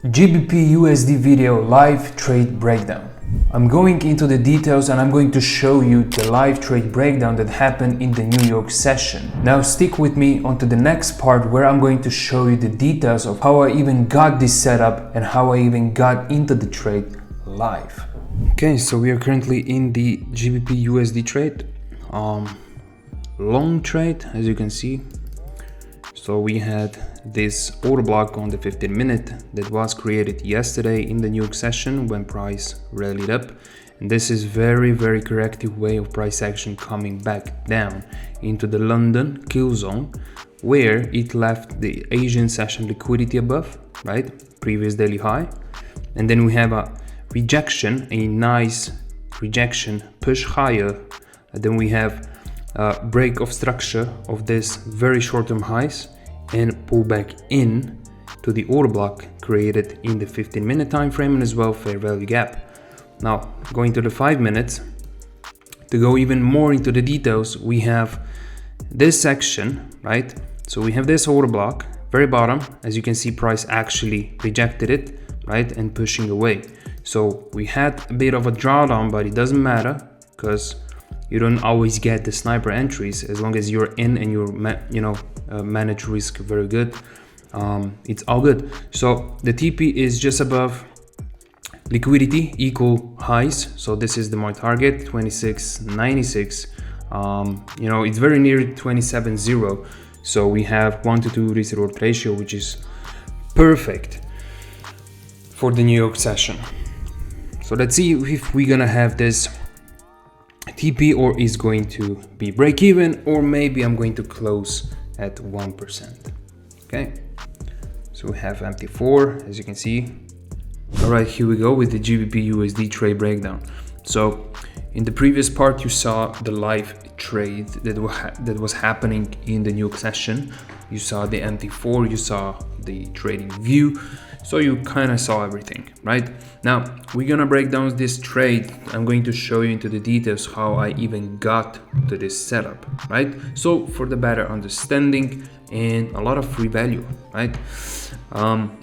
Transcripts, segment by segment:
Gbpusd video live trade breakdown. I'm going into the details and I'm going to show you the live trade breakdown that happened in the New York session. Now stick with me onto the next part where I'm going to show you the details of how I even got this setup and how I even got into the trade live. Okay, so we are currently in the Gbpusd trade, long trade, as you can see. So we had this order block on the 15-minute that was created yesterday in the New York session when price rallied up. And this is very corrective way of price action coming back down into the London kill zone, where it left the Asian session liquidity above, right? Previous daily high. And then we have a rejection, a nice rejection, push higher. And then we have a break of structure of this very short-term highs and pull back in to the order block created in the 15-minute time frame and as well fair value gap. Now going to the 5 minutes, to go even more into the details, we have this section, right? So we have this order block, very bottom, as you can see price actually rejected it, right, and pushing away. So we had a bit of a drawdown, but it doesn't matter because you don't always get the sniper entries as long as you're in and you're manage risk very good. It's all good. So the TP is just above liquidity equal highs. So this is my target 26.96. It's very near 27.0. So we have 1 to 2 risk reward ratio, which is perfect for the New York session. So let's see if we're gonna have this TP or is going to be break even, or maybe I'm going to close at 1%. Okay, so we have MT4, as you can see. All right, here we go with the Gbpusd trade breakdown. So in the previous part you saw the live trade that was happening in the New York session. You saw the MT4, you saw the trading view, so you kind of saw everything, right? Now we're gonna break down this trade. I'm going to show you into the details how I even got to this setup, right? So for the better understanding and a lot of free value, right?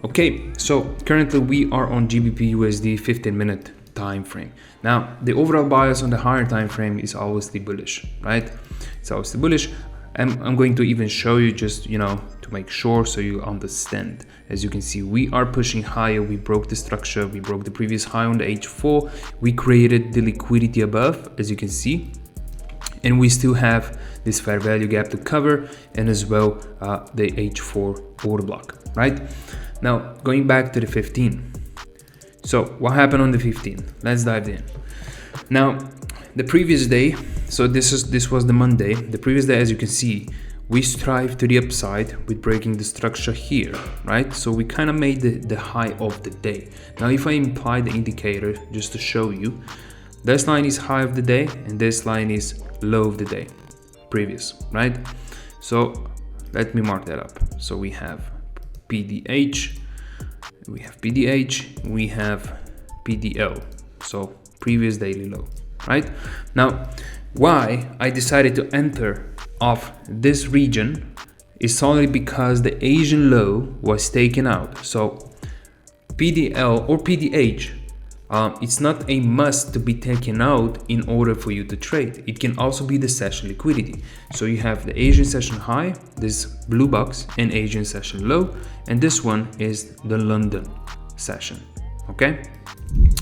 Okay, so currently we are on Gbpusd 15-minute time frame. Now the overall bias on the higher time frame is obviously bullish, right? It's obviously bullish. I'm going to even show you just, to make sure so you understand. As you can see, we are pushing higher. We broke the structure. We broke the previous high on the H4. We created the liquidity above, as you can see. And we still have this fair value gap to cover and as well the H4 order block, right? Now, going back to the 15. So what happened on the 15? Let's dive in. Now, the previous day, so this was the Monday. The previous day, as you can see, we strive to the upside with breaking the structure here, right? So we kind of made the high of the day. Now, if I imply the indicator, just to show you, this line is high of the day and this line is low of the day, previous, right? So let me mark that up. So we have PDH, we have PDH, we have PDL, so previous daily low, right? Now, why I decided to enter off this region is solely because the Asian low was taken out. So PDL or PDH, it's not a must to be taken out in order for you to trade. It can also be the session liquidity. So you have the Asian session high, this blue box, and Asian session low, and this one is the London session. Okay,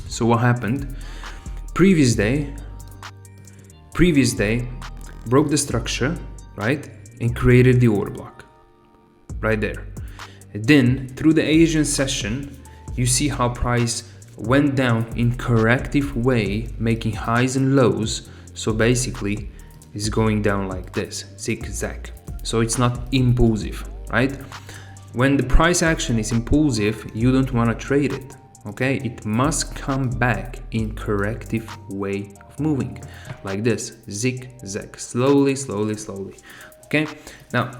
so what happened? Previous day broke the structure, right, and created the order block right there. And then through the Asian session, you see how price went down in corrective way, making highs and lows. So basically it's going down like this, zigzag. So it's not impulsive, right? When the price action is impulsive, you don't want to trade it. Okay, it must come back in corrective way of moving, like this, zigzag, slowly. Okay, now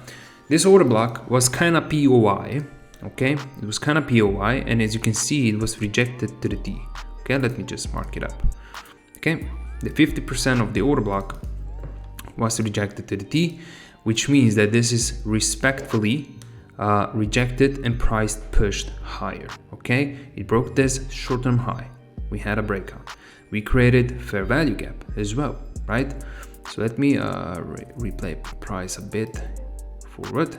this order block was kind of POI. Okay, it was kind of POI, and as you can see, it was rejected to the T. Okay, let me just mark it up. Okay, the 50% of the order block was rejected to the T, which means that this is respectfully rejected and price pushed higher. Okay, it broke this short-term high. We had a breakout. We created fair value gap as well, right? So let me replay price a bit forward.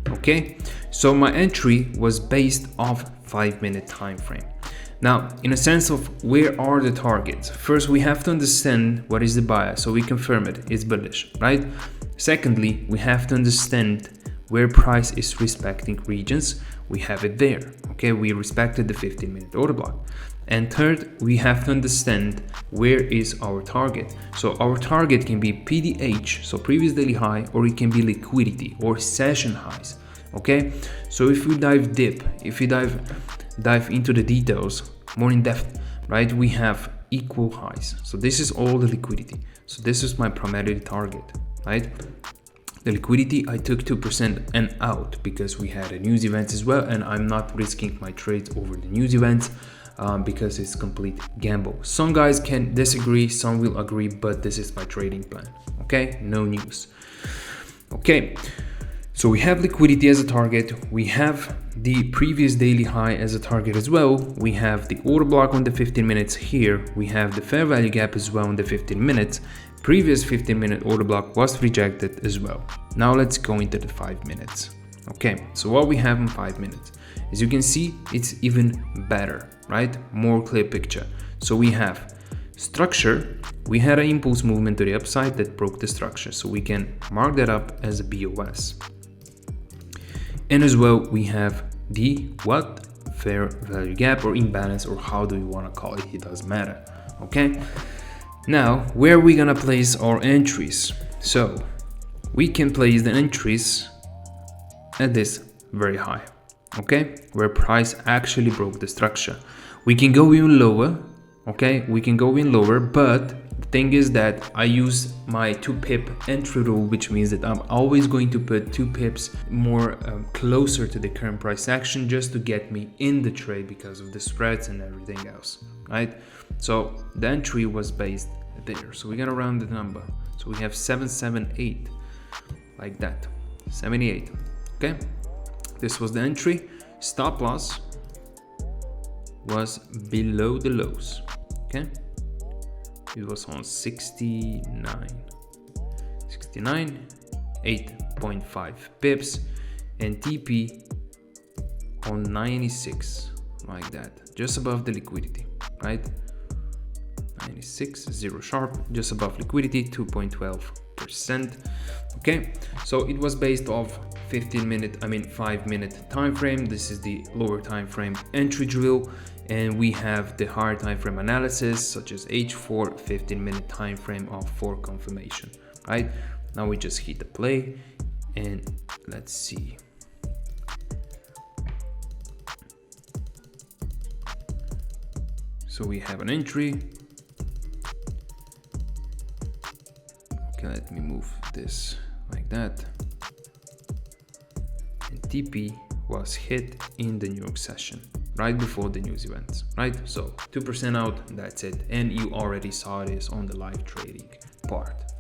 Okay, so my entry was based off 5-minute time frame. Now, in a sense of where are the targets? First, we have to understand what is the bias, so we confirm it's bullish, right? Secondly, we have to understand where price is respecting regions. We have it there, okay? We respected the 15-minute order block. And third, we have to understand where is our target. So our target can be PDH, so previous daily high, or it can be liquidity or session highs, okay? So if we dive into the details more in depth, right, we have equal highs. So this is all the liquidity. So this is my primary target, right? The liquidity, I took 2% and out because we had a news event as well, and I'm not risking my trades over the news events because it's complete gamble. Some guys can disagree, some will agree, but this is my trading plan, okay? No news. Okay, so we have liquidity as a target, we have the previous daily high as a target as well, we have the order block on the 15 minutes here, we have the fair value gap as well on the 15 minutes. Previous 15-minute order block was rejected as well. Now let's go into the 5 minutes. Okay, so what we have in 5 minutes, as you can see, it's even better, right? More clear picture. So we have structure, we had an impulse movement to the upside that broke the structure, so we can mark that up as a BOS. And as well, we have the fair value gap or imbalance, or how do you want to call it, it doesn't matter, okay? Now, where are we gonna place our entries? So we can place the entries at this very high, okay, where price actually broke the structure. We can go even lower, okay, we can go even lower, but the thing is that I use my 2-pip entry rule, which means that I'm always going to put 2 pips more closer to the current price action just to get me in the trade because of the spreads and everything else, right? So the entry was based there, so we're gonna round the number, so we have 778, like that, 78. Okay, this was the entry. Stop loss was below the lows. Okay, it was on 69, 8.5 pips, and TP on 96, like that, just above the liquidity, right? 96, 0 sharp, just above liquidity, 2.12%. Okay, so it was based off 5-minute time frame. This is the lower time frame entry drill, and we have the higher time frame analysis such as H4 15-minute time frame for confirmation. Right now we just hit the play and let's see. So we have an entry. Okay, let me move this like that. And TP was hit in the New York session right before the news events, right? So 2% out, that's it. And you already saw this on the live trading part.